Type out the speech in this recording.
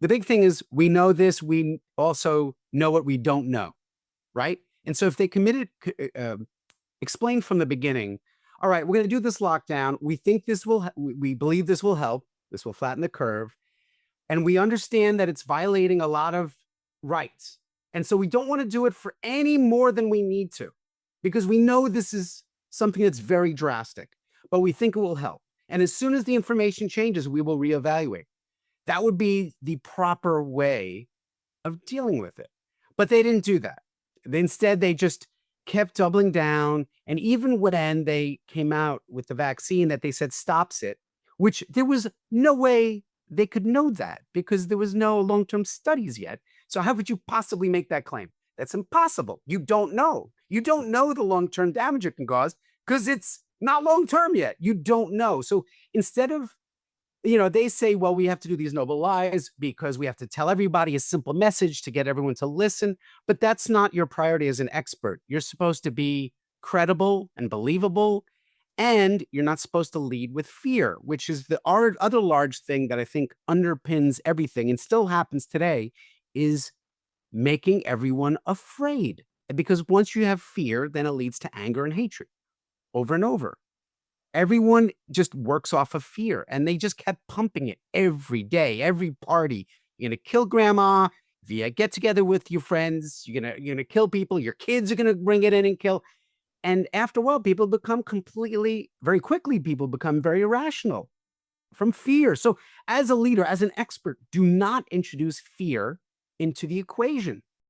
the big thing is we know this, we also know what we don't know, right? And so if they explain from the beginning, all right, we're going to do this lockdown. We think this will, we believe this will help. This will flatten the curve. And we understand that it's violating a lot of rights. And so we don't want to do it for any more than we need to, because we know this is something that's very drastic, but we think it will help. And as soon as the information changes, we will reevaluate. That would be the proper way of dealing with it. But they didn't do that. Instead, they just kept doubling down. And even when they came out with the vaccine that they said stops it, which there was no way they could know that because there was no long-term studies yet. So how could you possibly make that claim? That's impossible. You don't know. You don't know the long-term damage it can cause because it's not long-term yet. You don't know. So instead of, they say, well, we have to do these noble lies because we have to tell everybody a simple message to get everyone to listen. But that's not your priority as an expert. You're supposed to be credible and believable. And you're not supposed to lead with fear, which is the other large thing that I think underpins everything and still happens today, is making everyone afraid. Because once you have fear, then it leads to anger and hatred over and over. Everyone just works off of fear, and they just kept pumping it every day, every party. You're going to kill grandma via get together with your friends. You're going to kill people. Your kids are going to bring it in and kill. And after a while, people become very quickly, people become very irrational from fear. So as a leader, as an expert, do not introduce fear into the equation.